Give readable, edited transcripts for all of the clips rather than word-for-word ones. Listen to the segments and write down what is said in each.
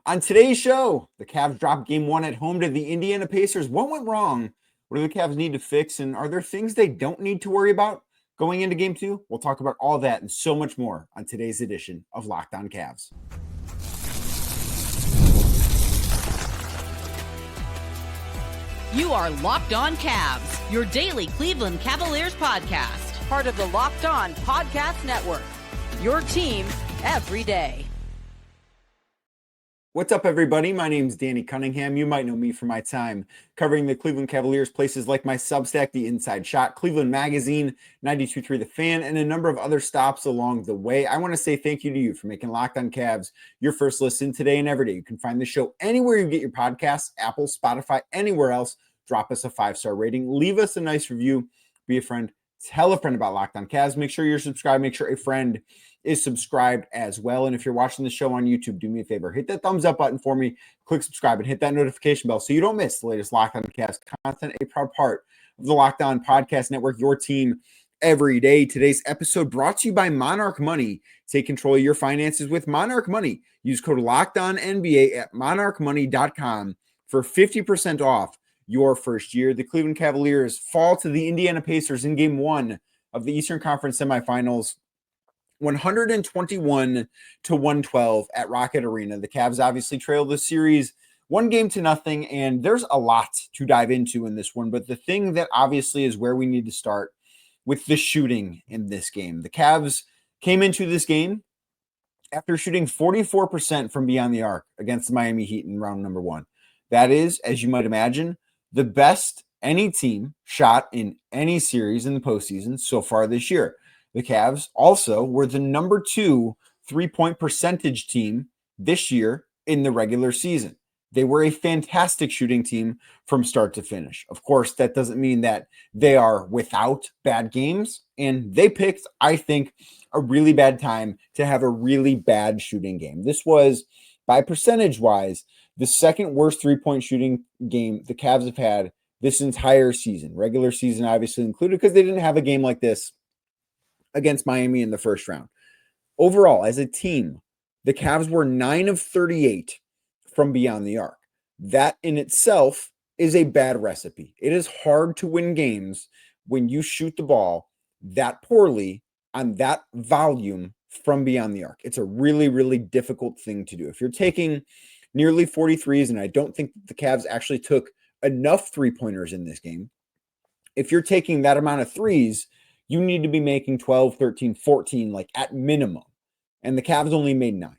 On today's show, the Cavs dropped game one at home to the Indiana Pacers. What went wrong? What do the Cavs need to fix? And are there things they don't need to worry about going into game two? We'll talk about all that and so much more on today's edition of Locked On Cavs. You are Locked On Cavs, your daily Cleveland Cavaliers podcast. Part of the Locked On Podcast Network, your team every day. What's up, everybody? My name is Danny Cunningham. You might know me from my time covering the Cleveland Cavaliers, places like my Substack, The Inside Shot, Cleveland Magazine, 92.3 The Fan, and a number of other stops along the way. I want to say thank you to you for making Locked On Cavs your first listen today and every day. You can find the show anywhere you get your podcasts, Apple, Spotify, anywhere else. Drop us a 5-star rating. Leave us a nice review. Be a friend. Tell a friend about Locked On Cavs. Make sure you're subscribed. Make sure a friend is subscribed as well. And if you're watching the show on YouTube, do me a favor. Hit that thumbs up button for me. Click subscribe and hit that notification bell so you don't miss the latest Locked On Cavs content, a proud part of the Locked On Podcast Network, your team every day. Today's episode brought to you by Monarch Money. Take control of your finances with Monarch Money. Use code LOCKEDONNBA at monarchmoney.com for 50% off your first year. The Cleveland Cavaliers fall to the Indiana Pacers in game one of the Eastern Conference Semifinals, 121-112 at Rocket Arena. The Cavs obviously trailed the series 1-0, and there's a lot to dive into in this one. But the thing that obviously is where we need to start with the shooting in this game. The Cavs came into this game after shooting 44% from beyond the arc against the Miami Heat in round number one. That is, as you might imagine, the best any team shot in any series in the postseason so far this year. The Cavs also were the number 2 3-point percentage team this year in the regular season. They were a fantastic shooting team from start to finish. Of course, that doesn't mean that they are without bad games, and they picked, I think, a really bad time to have a really bad shooting game. This was, by percentage-wise, the second worst 3-point shooting game the Cavs have had this entire season, regular season obviously included, because they didn't have a game like this against Miami in the first round. Overall, as a team, the Cavs were 9 of 38 from beyond the arc. That in itself is a bad recipe. It is hard to win games when you shoot the ball that poorly on that volume from beyond the arc. It's a really, really difficult thing to do. If you're taking nearly 43s, and I don't think the Cavs actually took enough three-pointers in this game, if you're taking that amount of threes, you need to be making 12, 13, 14, like at minimum. And the Cavs only made 9.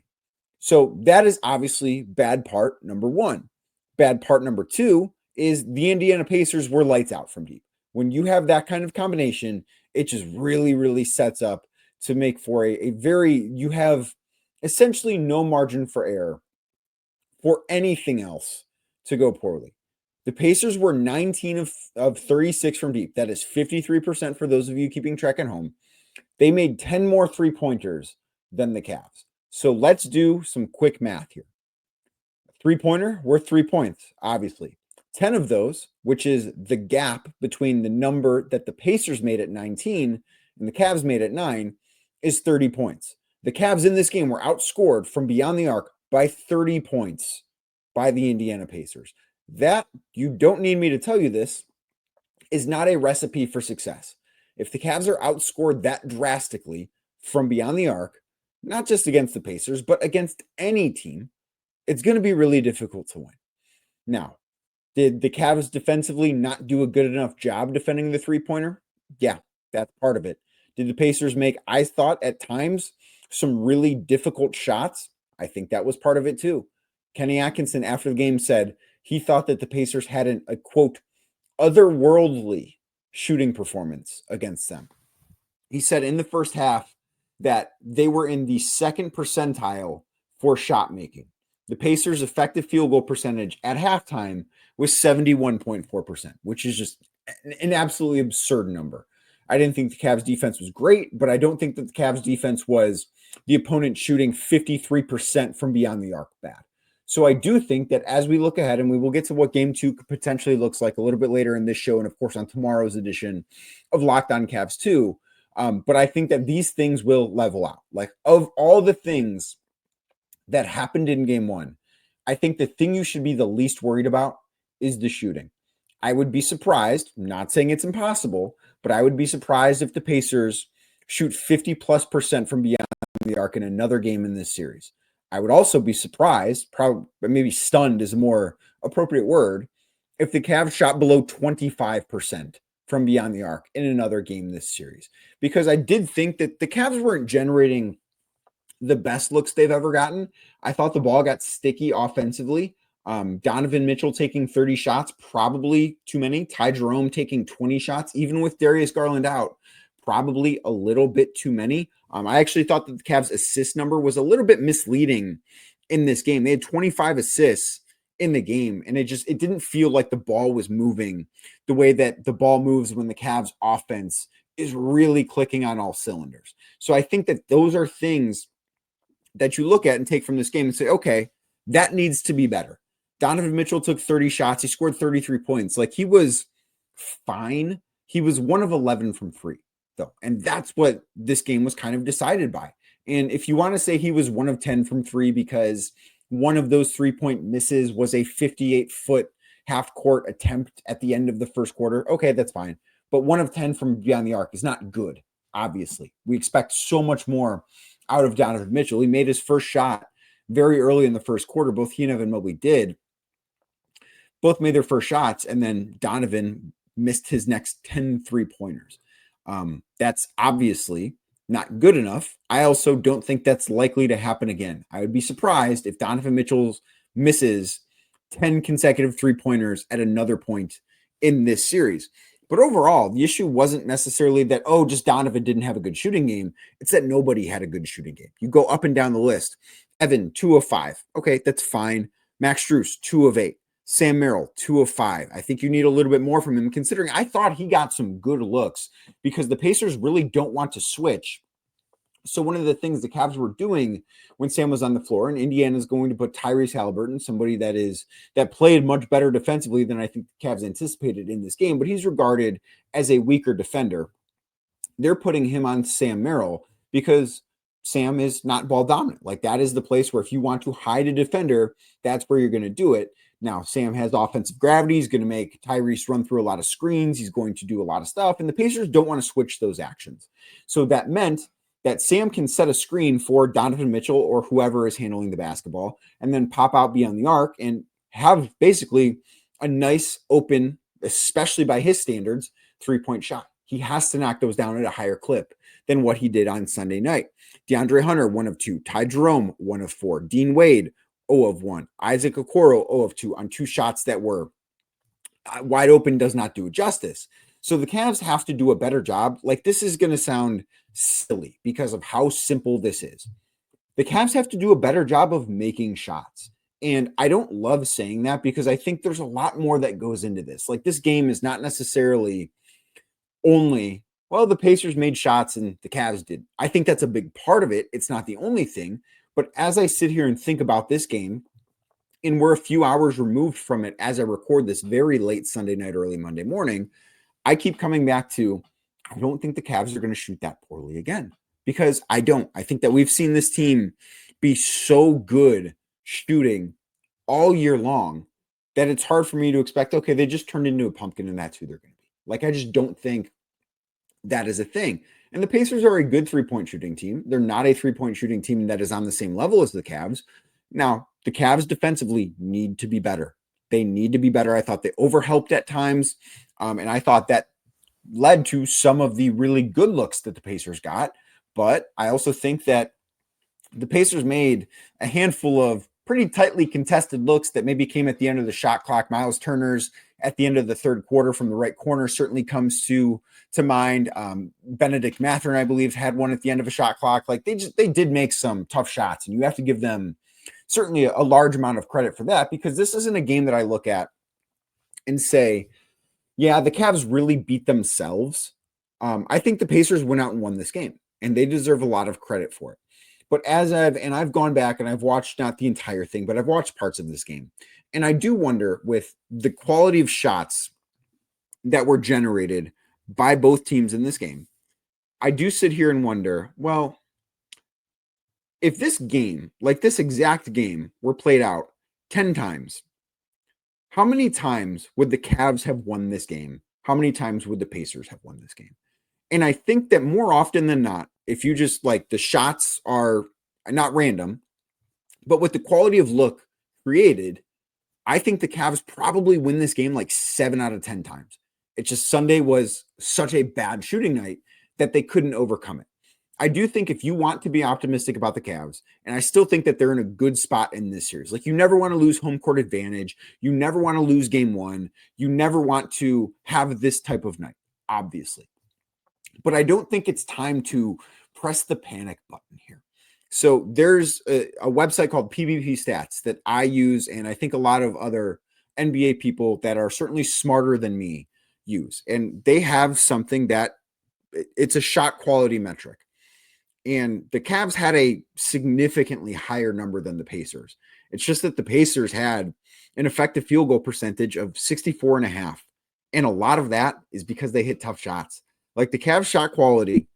So that is obviously bad part number one. Bad part number two is the Indiana Pacers were lights out from deep. When you have that kind of combination, it just really, really sets up to make for you have essentially no margin for error for anything else to go poorly. The Pacers were 19 of 36 from deep. That is 53% for those of you keeping track at home. They made 10 more three-pointers than the Cavs. So let's do some quick math here. Three-pointer worth 3 points, obviously. 10 of those, which is the gap between the number that the Pacers made at 19 and the Cavs made at 9, is 30 points. The Cavs in this game were outscored from beyond the arc by 30 points by the Indiana Pacers. That, you don't need me to tell you this, is not a recipe for success. If the Cavs are outscored that drastically from beyond the arc, not just against the Pacers, but against any team, it's going to be really difficult to win. Now, did the Cavs defensively not do a good enough job defending the three-pointer? Yeah, that's part of it. Did the Pacers make, I thought at times, some really difficult shots? I think that was part of it too. Kenny Atkinson, after the game, said he thought that the Pacers had a quote, otherworldly shooting performance against them. He said in the first half that they were in the second percentile for shot making. The Pacers' effective field goal percentage at halftime was 71.4%, which is just an absolutely absurd number. I didn't think the Cavs defense was great, but I don't think that the Cavs defense was the opponent shooting 53% from beyond the arc bad. So I do think that as we look ahead, and we will get to what game two potentially looks like a little bit later in this show, and of course on tomorrow's edition of Locked On Cavs 2, but I think that these things will level out. Like, of all the things that happened in game one, I think the thing you should be the least worried about is the shooting. I would be surprised, not saying it's impossible, but I would be surprised if the Pacers shoot 50+% from beyond the arc in another game in this series. I would also be surprised, probably maybe stunned is a more appropriate word, if the Cavs shot below 25% from beyond the arc in another game this series. Because I did think that the Cavs weren't generating the best looks they've ever gotten. I thought the ball got sticky offensively. Donovan Mitchell taking 30 shots, probably too many. Ty Jerome taking 20 shots, even with Darius Garland out, probably a little bit too many. I actually thought that the Cavs assist number was a little bit misleading in this game. They had 25 assists in the game, and it didn't feel like the ball was moving the way that the ball moves when the Cavs offense is really clicking on all cylinders. So I think that those are things that you look at and take from this game and say, okay, that needs to be better. Donovan Mitchell took 30 shots. He scored 33 points. Like, he was fine. He was 1 of 11 from free, though. And that's what this game was kind of decided by. And if you want to say he was 1 of 10 from three because one of those 3-point misses was a 58-foot half-court attempt at the end of the first quarter, okay, that's fine. But 1 of 10 from beyond the arc is not good, obviously. We expect so much more out of Donovan Mitchell. He made his first shot very early in the first quarter. Both he and Evan Mobley did. Both made their first shots, and then Donovan missed his next 10 3-pointers. That's obviously not good enough. I also don't think that's likely to happen again. I would be surprised if Donovan Mitchell misses 10 consecutive 3-pointers at another point in this series. But overall, the issue wasn't necessarily that, just Donovan didn't have a good shooting game. It's that nobody had a good shooting game. You go up and down the list. Evan, 2 of 5. Okay, that's fine. Max Strus, 2 of 8. Sam Merrill, 2 of 5. I think you need a little bit more from him, considering I thought he got some good looks because the Pacers really don't want to switch. So one of the things the Cavs were doing when Sam was on the floor, and Indiana is going to put Tyrese Haliburton, somebody that played much better defensively than I think the Cavs anticipated in this game, but he's regarded as a weaker defender. They're putting him on Sam Merrill because Sam is not ball dominant. Like, that is the place where if you want to hide a defender, that's where you're going to do it. Now, Sam has offensive gravity. He's going to make Tyrese run through a lot of screens. He's going to do a lot of stuff, and the Pacers don't want to switch those actions. So that meant that Sam can set a screen for Donovan Mitchell or whoever is handling the basketball and then pop out beyond the arc and have basically a nice open, especially by his standards, 3-point shot. He has to knock those down at a higher clip than what he did on Sunday night. DeAndre Hunter, 1 of 2. Ty Jerome, 1 of 4. Dean Wade, 0 of 1. Isaac Okoro, 0 of 2 on 2 shots that were wide open. Does not do it justice. So the Cavs have to do a better job. Like, this is going to sound silly because of how simple this is. The Cavs have to do a better job of making shots. And I don't love saying that because I think there's a lot more that goes into this. Like, this game is not necessarily only, the Pacers made shots and the Cavs did. I think that's a big part of it. It's not the only thing. But as I sit here and think about this game, and we're a few hours removed from it as I record this very late Sunday night, early Monday morning, I keep coming back to, I don't think the Cavs are going to shoot that poorly again, because I don't. I think that we've seen this team be so good shooting all year long that it's hard for me to expect, okay, they just turned into a pumpkin and that's who they're going to be. Like, I just don't think that is a thing. And the Pacers are a good 3-point shooting team. They're not a 3-point shooting team that is on the same level as the Cavs. Now, the Cavs defensively need to be better. They need to be better. I thought they overhelped at times. And I thought that led to some of the really good looks that the Pacers got. But I also think that the Pacers made a handful of pretty tightly contested looks that maybe came at the end of the shot clock. Miles Turner's at the end of the third quarter from the right corner certainly comes to mind. Benedict Mathurin, I believe, had one at the end of a shot clock. Like, they did make some tough shots, and you have to give them certainly a large amount of credit for that, because this isn't a game that I look at and say, yeah, the Cavs really beat themselves. I think the Pacers went out and won this game, and they deserve a lot of credit for it. But I've gone back and I've watched not the entire thing, but I've watched parts of this game. And I do wonder, with the quality of shots that were generated by both teams in this game, I do sit here and wonder, well, if this game, like this exact game, were played out 10 times. How many times would the Cavs have won this game? How many times would the Pacers have won this game? And I think that more often than not, if you just like the shots are not random, but with the quality of look created, I think the Cavs probably win this game like 7 out of 10 times. It's just Sunday was such a bad shooting night that they couldn't overcome it. I do think if you want to be optimistic about the Cavs, and I still think that they're in a good spot in this series, like you never want to lose home court advantage. You never want to lose game one. You never want to have this type of night, obviously. But I don't think it's time to press the panic button here. So there's a website called PvP Stats that I use, and I think a lot of other NBA people that are certainly smarter than me use. And they have something that it's a shot quality metric. And the Cavs had a significantly higher number than the Pacers. It's just that the Pacers had an effective field goal percentage of 64.5. And a lot of that is because they hit tough shots. Like the Cavs shot quality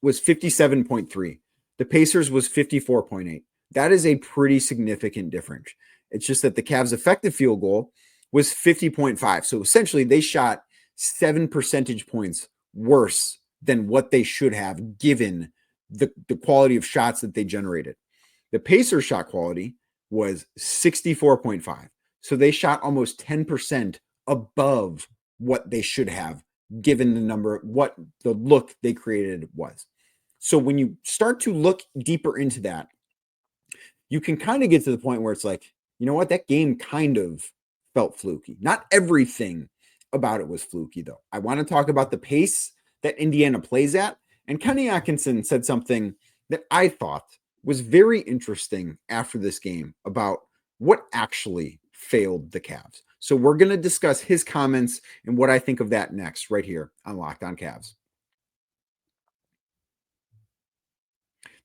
was 57.3. The Pacers was 54.8. That is a pretty significant difference. It's just that the Cavs effective field goal was 50.5. So essentially they shot 7 percentage points worse than what they should have given the quality of shots that they generated. The Pacers shot quality was 64.5. So they shot almost 10% above what they should have given the number, what the look they created was. So when you start to look deeper into that, you can kind of get to the point where it's like, you know what, that game kind of felt fluky. Not everything about it was fluky, though. I want to talk about the pace that Indiana plays at. And Kenny Atkinson said something that I thought was very interesting after this game about what actually failed the Cavs. So we're going to discuss his comments and what I think of that next, right here on Locked On Cavs.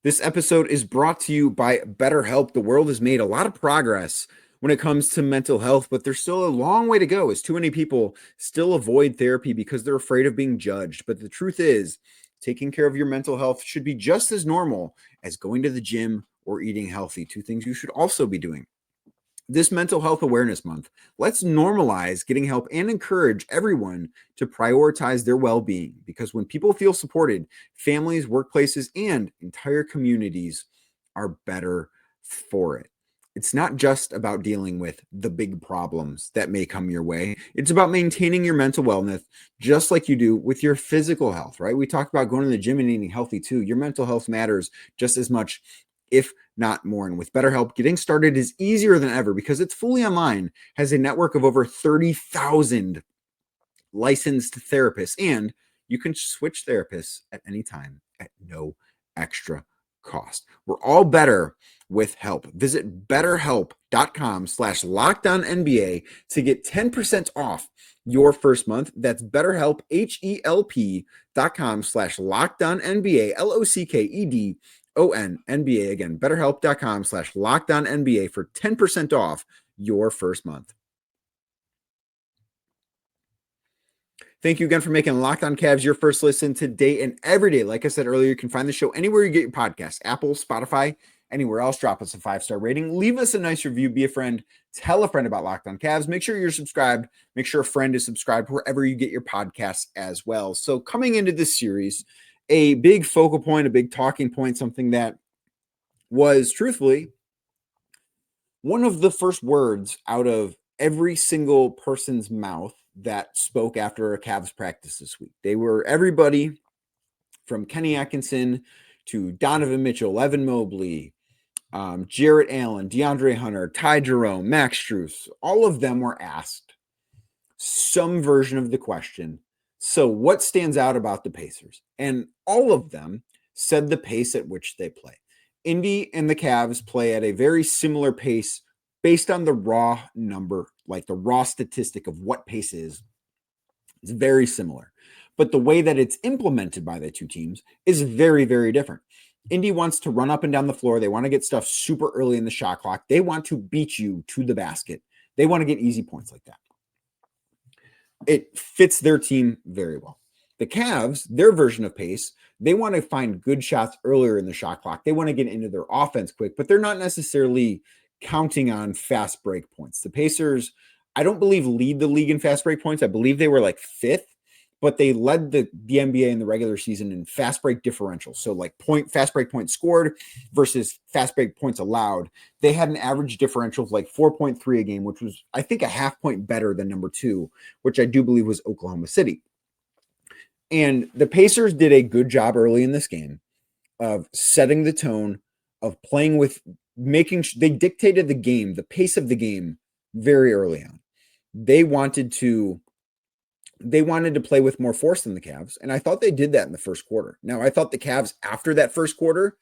This episode is brought to you by BetterHelp. The world has made a lot of progress when it comes to mental health, but there's still a long way to go as too many people still avoid therapy because they're afraid of being judged. But the truth is, taking care of your mental health should be just as normal as going to the gym or eating healthy, two things you should also be doing. This Mental Health Awareness Month, let's normalize getting help and encourage everyone to prioritize their well-being, because when people feel supported, families, workplaces, and entire communities are better for it. It's not just about dealing with the big problems that may come your way. It's about maintaining your mental wellness, just like you do with your physical health, right? We talked about going to the gym and eating healthy too. Your mental health matters just as much, if not more. And with BetterHelp, getting started is easier than ever because it's fully online, has a network of over 30,000 licensed therapists, and you can switch therapists at any time at no extra cost. We're all better with help. Visit betterhelp.com/LockedOnNBA to get 10% off your first month. That's BetterHelp, HELP.com/LockedOnNBA, LOCKEDONNBA. Again, betterhelp.com/LockedOnNBA for 10% off your first month. Thank you again for making Locked On Cavs your first listen today and every day. Like I said earlier, you can find the show anywhere you get your podcasts, Apple, Spotify, anywhere else. Drop us a 5-star rating. Leave us a nice review. Be a friend. Tell a friend about Locked On Cavs. Make sure you're subscribed. Make sure a friend is subscribed wherever you get your podcasts as well. So coming into this series, a big focal point, a big talking point, something that was truthfully one of the first words out of every single person's mouth that spoke after a Cavs practice this week. They were everybody from Kenny Atkinson to Donovan Mitchell, Evan Mobley, Jarrett Allen, DeAndre Hunter, Ty Jerome, Max Strus. All of them were asked some version of the question, so what stands out about the Pacers? And all of them said the pace at which they play. Indy and the Cavs play at a very similar pace based on the raw number, like the raw statistic of what pace is. It's very similar. But the way that it's implemented by the two teams is very, very different. Indy wants to run up and down the floor. They want to get stuff super early in the shot clock. They want to beat you to the basket. They want to get easy points like that. It fits their team very well. The Cavs, their version of pace, they want to find good shots earlier in the shot clock. They want to get into their offense quick, but they're not necessarily counting on fast break points. The Pacers, I don't believe lead the league in fast break points. I believe they were like 5th, but they led the NBA in the regular season in fast break differential. So like fast break points scored versus fast break points allowed. They had an average differential of like 4.3 a game, which was, I think, a half point better than number 2, which I do believe was Oklahoma City. And the Pacers did a good job early in this game of setting the tone, of playing with, they dictated the game, the pace of the game very early on. They wanted to play with more force than the Cavs, and I thought they did that in the first quarter. Now, I thought the Cavs, after that first quarter,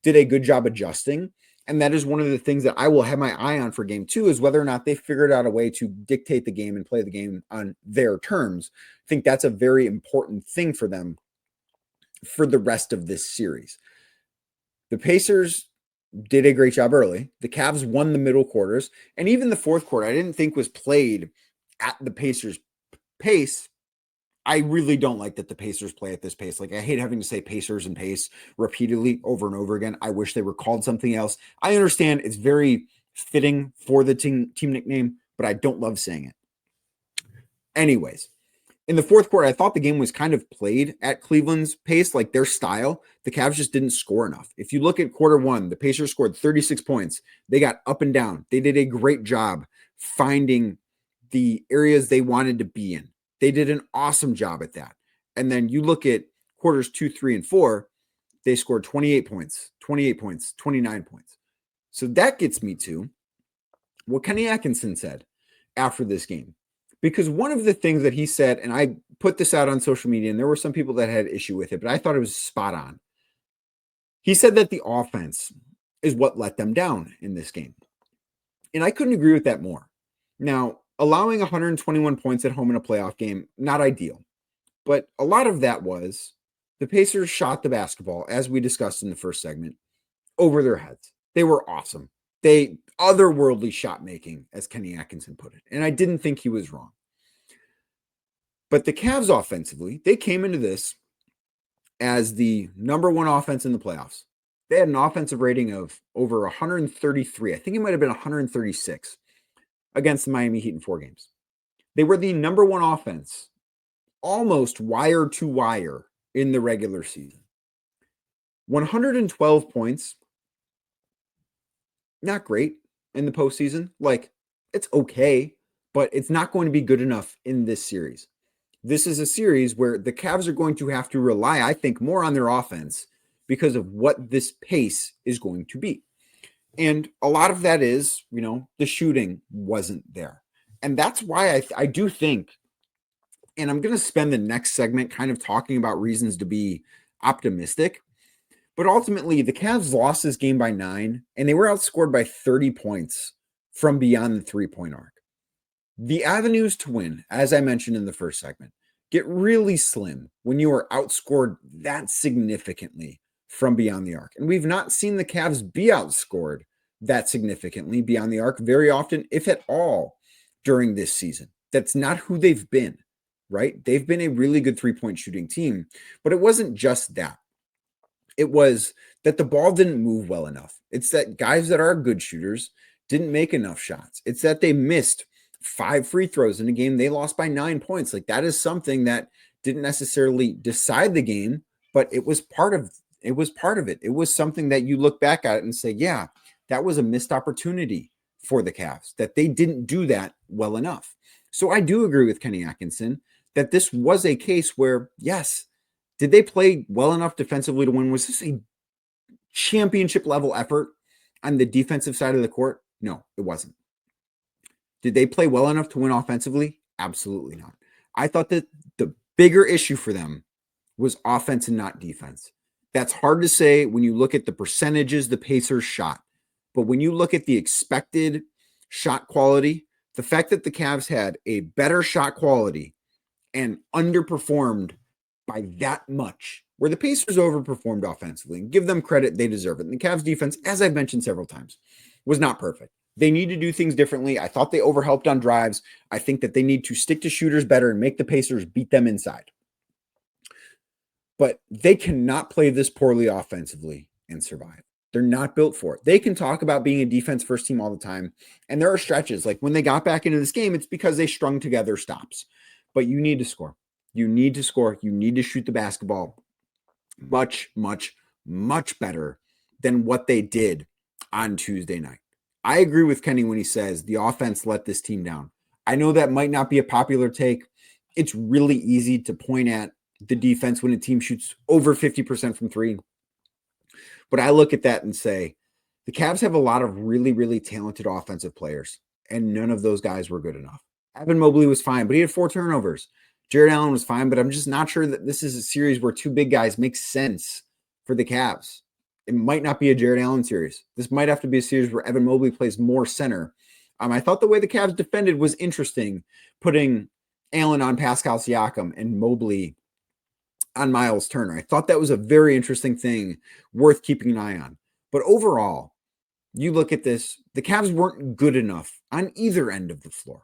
did a good job adjusting, and that is one of the things that I will have my eye on for game 2, is whether or not they figured out a way to dictate the game and play the game on their terms. I think that's a very important thing for them for the rest of this series. The Pacers did a great job early. The Cavs won the middle quarters, and even the fourth quarter I didn't think was played at the Pacers' pace. I really don't like that the Pacers play at this pace. Like, I hate having to say Pacers and pace repeatedly over and over again. I wish they were called something else. I understand it's very fitting for the team nickname, but I don't love saying it. Anyways, in the fourth quarter, I thought the game was kind of played at Cleveland's pace, like their style. The Cavs just didn't score enough. If you look at quarter 1, the Pacers scored 36 points. They got up and down. They did a great job finding the areas they wanted to be in. They did an awesome job at that. And then you look at quarters 2, 3, and 4, they scored 28 points, 29 points. So that gets me to what Kenny Atkinson said after this game. Because one of the things that he said, and I put this out on social media, and there were some people that had issue with it, but I thought it was spot on. He said that the offense is what let them down in this game. And I couldn't agree with that more. Now, allowing 121 points at home in a playoff game, not ideal. But a lot of that was the Pacers shot the basketball, as we discussed in the first segment, over their heads. They were awesome. They otherworldly shot making, as Kenny Atkinson put it. And I didn't think he was wrong. But the Cavs offensively, they came into this as the number 1 offense in the playoffs. They had an offensive rating of over 133. I think it might have been 136 against the Miami Heat in 4 games. They were the number 1 offense, almost wire to wire, in the regular season. 112 points, not great in the postseason. Like, it's okay, but it's not going to be good enough in this series. This is a series where the Cavs are going to have to rely, I think, more on their offense because of what this pace is going to be. And a lot of that is, the shooting wasn't there. And that's why I do think, and I'm going to spend the next segment kind of talking about reasons to be optimistic, but ultimately the Cavs lost this game by 9, and they were outscored by 30 points from beyond the 3-point arc. The avenues to win, as I mentioned in the first segment, get really slim when you are outscored that significantly from beyond the arc. And we've not seen the Cavs be outscored that significantly beyond the arc very often, if at all, during this season. That's not who they've been, right? They've been a really good 3-point shooting team, but it wasn't just that. It was that the ball didn't move well enough. It's that guys that are good shooters didn't make enough shots. It's that they missed 5 free throws in a game they lost by 9 points. Like, that is something that didn't necessarily decide the game, but it was part of it. It was something that you look back at it and say, yeah, that was a missed opportunity for the Cavs, that they didn't do that well enough. So I do agree with Kenny Atkinson that this was a case where, yes, did they play well enough defensively to win? Was this a championship level effort on the defensive side of the court? No, it wasn't. Did they play well enough to win offensively? Absolutely not. I thought that the bigger issue for them was offense and not defense. That's hard to say when you look at the percentages the Pacers shot. But when you look at the expected shot quality, the fact that the Cavs had a better shot quality and underperformed by that much, where the Pacers overperformed offensively, and give them credit, they deserve it. And the Cavs defense, as I've mentioned several times, was not perfect. They need to do things differently. I thought they overhelped on drives. I think that they need to stick to shooters better and make the Pacers beat them inside. But they cannot play this poorly offensively and survive. They're not built for it. They can talk about being a defense first team all the time. And there are stretches like when they got back into this game, it's because they strung together stops. But you need to score. You need to score. You need to shoot the basketball much, much, much better than what they did on Tuesday night. I agree with Kenny when he says the offense let this team down. I know that might not be a popular take. It's really easy to point at the defense when a team shoots over 50% from three. But I look at that and say, the Cavs have a lot of really, really talented offensive players, and none of those guys were good enough. Evan Mobley was fine, but he had 4 turnovers. Jared Allen was fine, but I'm just not sure that this is a series where 2 big guys make sense for the Cavs. It might not be a Jared Allen series. This might have to be a series where Evan Mobley plays more center. I thought the way the Cavs defended was interesting, putting Allen on Pascal Siakam and Mobley on Miles Turner. I thought that was a very interesting thing worth keeping an eye on. But overall, you look at this, the Cavs weren't good enough on either end of the floor.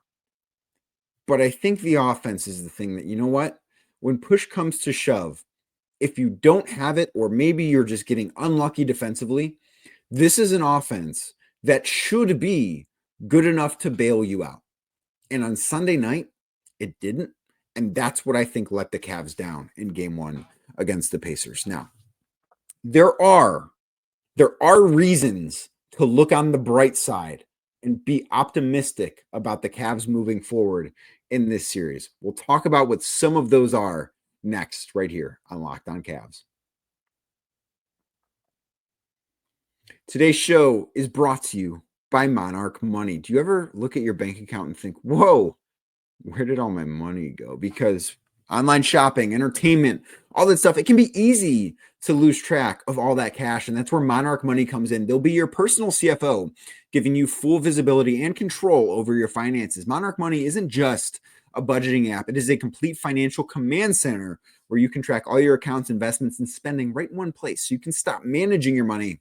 But I think the offense is the thing that, you know what? When push comes to shove, if you don't have it, or maybe you're just getting unlucky defensively, this is an offense that should be good enough to bail you out. And on Sunday night, it didn't. And that's what I think let the Cavs down in game 1 against the Pacers. Now, there are reasons to look on the bright side and be optimistic about the Cavs moving forward in this series. We'll talk about what some of those are next, right here on Locked On Cavs. Today's show is brought to you by Monarch Money. Do you ever look at your bank account and think, whoa, where did all my money go? Because online shopping, entertainment, all that stuff, it can be easy to lose track of all that cash. And that's where Monarch Money comes in. They'll be your personal CFO, giving you full visibility and control over your finances. Monarch Money isn't just a budgeting app. It is a complete financial command center where you can track all your accounts, investments, and spending right in one place. So you can stop managing your money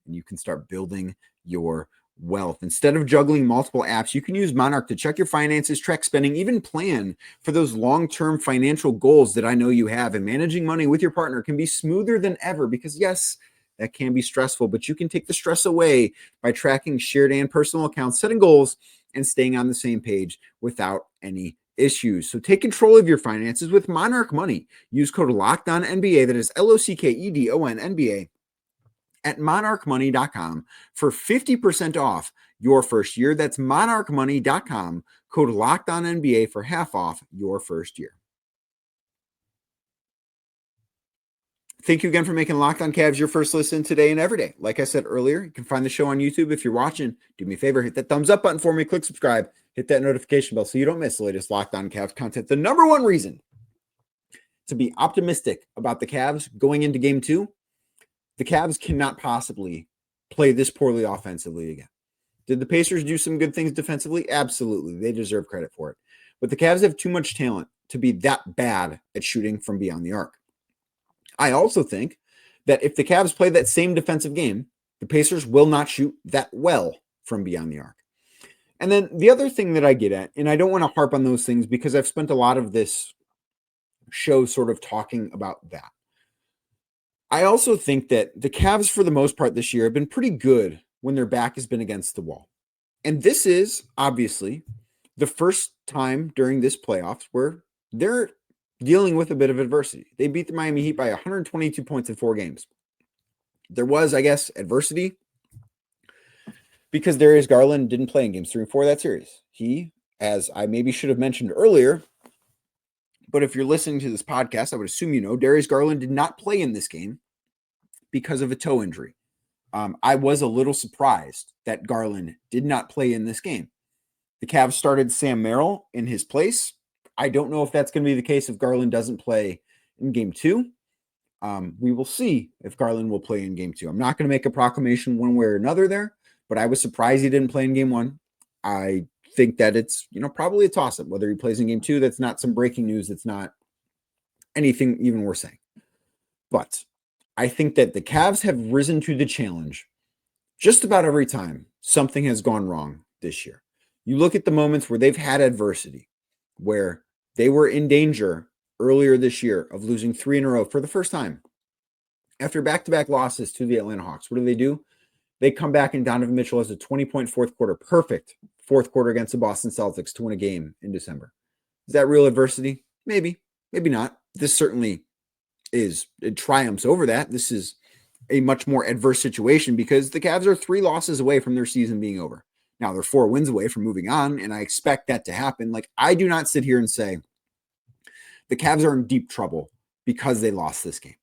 and you can start building your wealth. Instead of juggling multiple apps, you can use Monarch to check your finances, track spending, even plan for those long-term financial goals that I know you have. And managing money with your partner can be smoother than ever because, yes, that can be stressful, but you can take the stress away by tracking shared and personal accounts, setting goals, and staying on the same page without any issues. So take control of your finances with Monarch Money. Use code LOCKEDONNBA, that is LOCKEDONNBA, at monarchmoney.com for 50% off your first year. That's monarchmoney.com, code LOCKEDONNBA for half off your first year. Thank you again for making Locked On Cavs your first listen today and every day. Like I said earlier, you can find the show on YouTube. If you're watching, do me a favor, hit that thumbs up button for me, click subscribe, hit that notification bell so you don't miss the latest Locked On Cavs content. The number one reason to be optimistic about the Cavs going into game 2, the Cavs cannot possibly play this poorly offensively again. Did the Pacers do some good things defensively? Absolutely. They deserve credit for it. But the Cavs have too much talent to be that bad at shooting from beyond the arc. I also think that if the Cavs play that same defensive game, the Pacers will not shoot that well from beyond the arc. And then the other thing that I get at, and I don't want to harp on those things because I've spent a lot of this show sort of talking about that. I also think that the Cavs, for the most part this year, have been pretty good when their back has been against the wall. And this is obviously the first time during this playoffs where they're dealing with a bit of adversity. They beat the Miami Heat by 122 points in 4 games. There was, I guess, adversity because Darius Garland didn't play in games 3 and 4 of that series. He, as I maybe should have mentioned earlier, but if you're listening to this podcast, I would assume you know, Darius Garland did not play in this game because of a toe injury. I was a little surprised that Garland did not play in this game. The Cavs started Sam Merrill in his place. I don't know if that's going to be the case if Garland doesn't play in game 2. We will see if Garland will play in game 2. I'm not going to make a proclamation one way or another there, but I was surprised he didn't play in game 1. I think that it's, probably a toss-up. Whether he plays in game 2, that's not some breaking news. That's not anything even worth saying. But I think that the Cavs have risen to the challenge just about every time something has gone wrong this year. You look at the moments where they've had adversity, where they were in danger earlier this year of losing 3 in a row for the first time. After back-to-back losses to the Atlanta Hawks, what do? They come back and Donovan Mitchell has a 20-point fourth quarter. Perfect fourth quarter against the Boston Celtics to win a game in December. Is that real adversity? Maybe, maybe not. This certainly is triumphs over that. This is a much more adverse situation because the Cavs are 3 losses away from their season being over. Now they're 4 wins away from moving on, and I expect that to happen. Like, I do not sit here and say the Cavs are in deep trouble because they lost this game.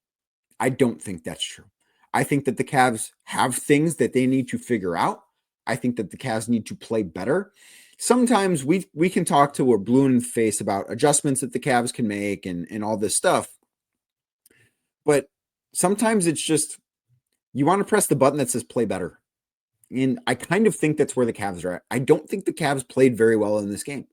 I don't think that's true. I think that the Cavs have things that they need to figure out. I think that the Cavs need to play better. Sometimes we can talk till we're blue in the face about adjustments that the Cavs can make and all this stuff. But sometimes it's just you want to press the button that says play better. And I kind of think that's where the Cavs are at. I don't think the Cavs played very well in this game.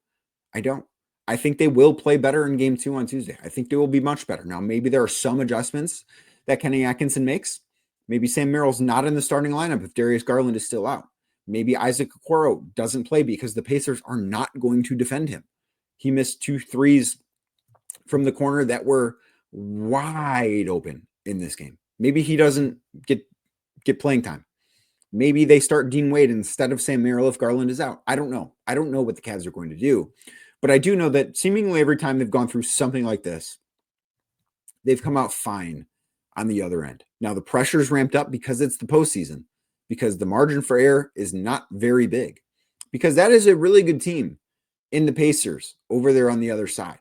I don't. I think they will play better in game 2 on Tuesday. I think they will be much better. Now, maybe there are some adjustments that Kenny Atkinson makes. Maybe Sam Merrill's not in the starting lineup if Darius Garland is still out. Maybe Isaac Okoro doesn't play because the Pacers are not going to defend him. He missed 2 threes from the corner that were wide open in this game. Maybe he doesn't get playing time. Maybe they start Dean Wade instead of Sam Merrill if Garland is out. I don't know. I don't know what the Cavs are going to do. But I do know that seemingly every time they've gone through something like this, they've come out fine on the other end. Now, the pressure's ramped up because it's the postseason, because the margin for error is not very big, because that is a really good team in the Pacers over there on the other side.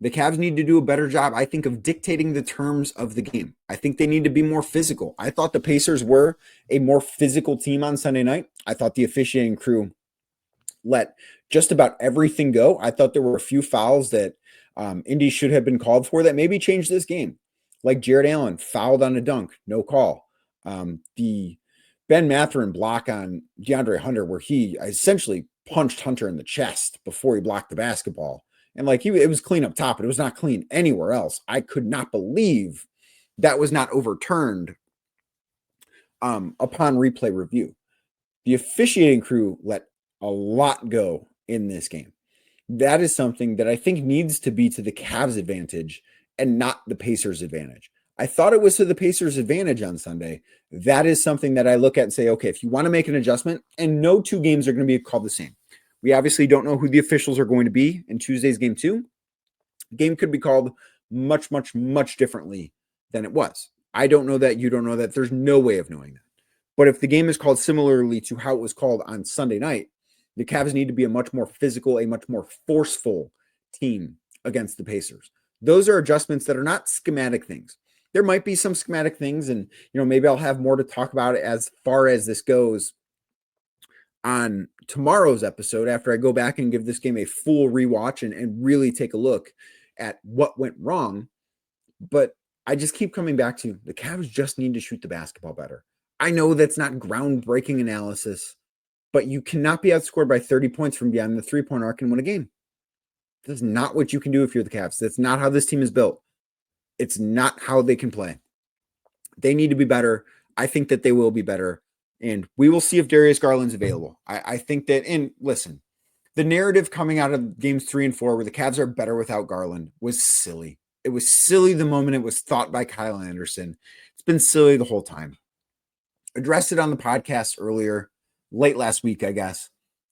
The Cavs need to do a better job, I think, of dictating the terms of the game. I think they need to be more physical. I thought the Pacers were a more physical team on Sunday night. I thought the officiating crew let just about everything go. I thought there were a few fouls that Indy should have been called for that maybe changed this game. Like Jared Allen fouled on a dunk, no call. The Ben Mathurin block on DeAndre Hunter, where he essentially punched Hunter in the chest before he blocked the basketball. And like it was clean up top, but it was not clean anywhere else. I could not believe that was not overturned upon replay review. The officiating crew let a lot go in this game. That is something that I think needs to be to the Cavs' advantage and not the Pacers' advantage. I thought it was to the Pacers' advantage on Sunday. That is something that I look at and say, okay, if you want to make an adjustment, and no 2 games are going to be called the same. We obviously don't know who the officials are going to be in Tuesday's game 2. The game could be called much, much, much differently than it was. I don't know that. You don't know that. There's no way of knowing that. But if the game is called similarly to how it was called on Sunday night, the Cavs need to be a much more physical, a much more forceful team against the Pacers. Those are adjustments that are not schematic things. There might be some schematic things, and maybe I'll have more to talk about as far as this goes on tomorrow's episode after I go back and give this game a full rewatch and really take a look at what went wrong. But I just keep coming back to the Cavs just need to shoot the basketball better. I know that's not groundbreaking analysis, but you cannot be outscored by 30 points from beyond the 3-point arc and win a game. That's not what you can do if you're the Cavs. That's not how this team is built. It's not how they can play. They need to be better. I think that they will be better. And we will see if Darius Garland's available. I think that, and listen, the narrative coming out of games 3 and 4 where the Cavs are better without Garland was silly. It was silly the moment it was thought by Kyle Anderson. It's been silly the whole time. Addressed it on the podcast earlier, late last week, I guess.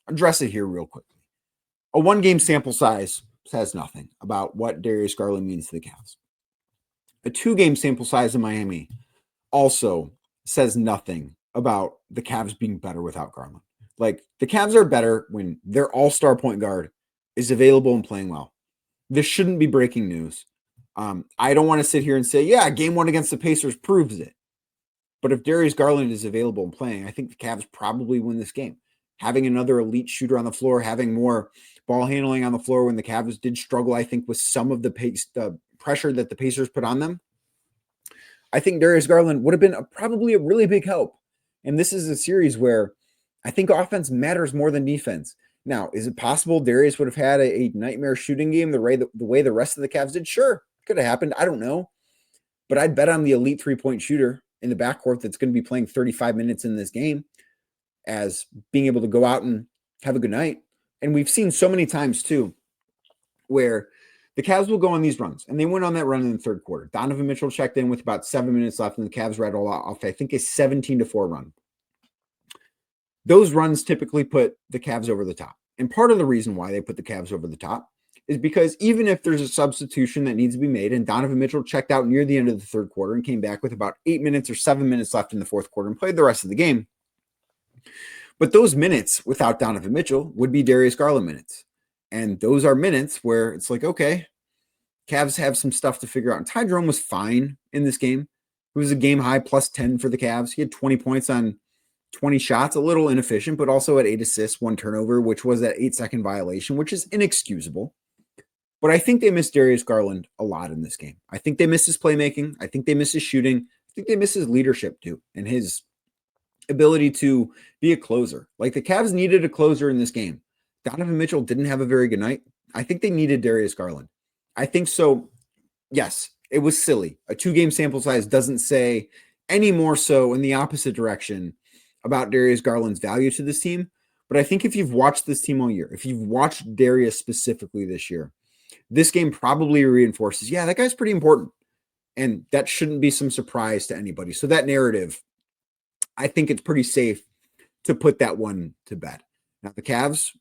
Address it here real quickly. A 1-game sample size says nothing about what Darius Garland means to the Cavs. A 2-game sample size in Miami also says nothing about the Cavs being better without Garland. Like, the Cavs are better when their all-star point guard is available and playing well. This shouldn't be breaking news. I don't want to sit here and say, yeah, game 1 against the Pacers proves it. But if Darius Garland is available and playing, I think the Cavs probably win this game. Having another elite shooter on the floor, having more ball handling on the floor when the Cavs did struggle, I think, with some of the pressure that the Pacers put on them. I think Darius Garland would have been probably a really big help. And this is a series where I think offense matters more than defense. Now, is it possible Darius would have had a nightmare shooting game the way the rest of the Cavs did? Sure, could have happened. I don't know. But I'd bet on the elite 3-point shooter in the backcourt that's going to be playing 35 minutes in this game as being able to go out and have a good night. And we've seen so many times, too, where the Cavs will go on these runs, and they went on that run in the third quarter. Donovan Mitchell checked in with about 7 minutes left, and the Cavs rattled off, I think, a 17-4 run. Those runs typically put the Cavs over the top. And part of the reason why they put the Cavs over the top is because even if there's a substitution that needs to be made, and Donovan Mitchell checked out near the end of the third quarter and came back with about 8 minutes or 7 minutes left in the fourth quarter and played the rest of the game. But those minutes without Donovan Mitchell would be Darius Garland minutes. And those are minutes where it's like, okay, Cavs have some stuff to figure out. And Ty Jerome was fine in this game. It was a game high plus 10 for the Cavs. He had 20 points on 20 shots, a little inefficient, but also had 8 assists, 1 turnover, which was that 8-second violation, which is inexcusable. But I think they missed Darius Garland a lot in this game. I think they missed his playmaking. I think they missed his shooting. I think they missed his leadership too, and his ability to be a closer. Like, the Cavs needed a closer in this game. Donovan Mitchell didn't have a very good night. I think they needed Darius Garland. I think so. Yes, it was silly. A 2-game sample size doesn't say any more so in the opposite direction about Darius Garland's value to this team. But I think if you've watched this team all year, if you've watched Darius specifically this year, this game probably reinforces, yeah, that guy's pretty important. And that shouldn't be some surprise to anybody. So that narrative, I think it's pretty safe to put that one to bed. Now, the Cavs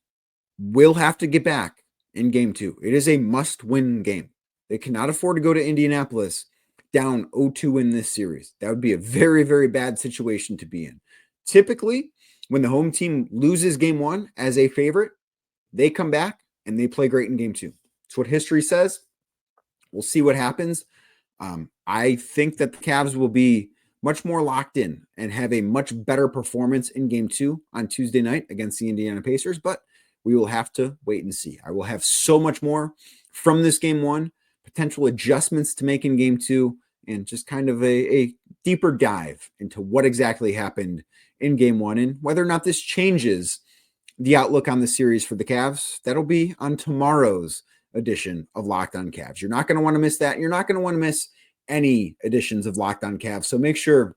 will have to get back in game 2. It is a must-win game. They cannot afford to go to Indianapolis down 0-2 in this series. That would be a very, very bad situation to be in. Typically, when the home team loses game 1 as a favorite, they come back and they play great in game 2. It's what history says. We'll see what happens. I think that the Cavs will be much more locked in and have a much better performance in game 2 on Tuesday night against the Indiana Pacers, but we will have to wait and see. I will have so much more from this game 1, potential adjustments to make in game 2, and just kind of a deeper dive into what exactly happened in game 1 and whether or not this changes the outlook on the series for the Cavs. That'll be on tomorrow's edition of Locked On Cavs. You're not going to want to miss that. You're not going to want to miss any editions of Locked On Cavs. So make sure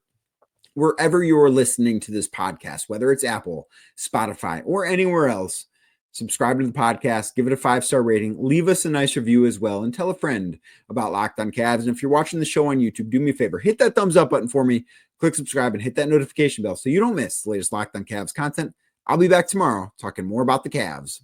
wherever you're listening to this podcast, whether it's Apple, Spotify, or anywhere else, subscribe to the podcast, give it a 5-star rating, leave us a nice review as well, and tell a friend about Locked On Cavs. And if you're watching the show on YouTube, do me a favor, hit that thumbs up button for me, click subscribe, and hit that notification bell so you don't miss the latest Locked On Cavs content. I'll be back tomorrow talking more about the Cavs.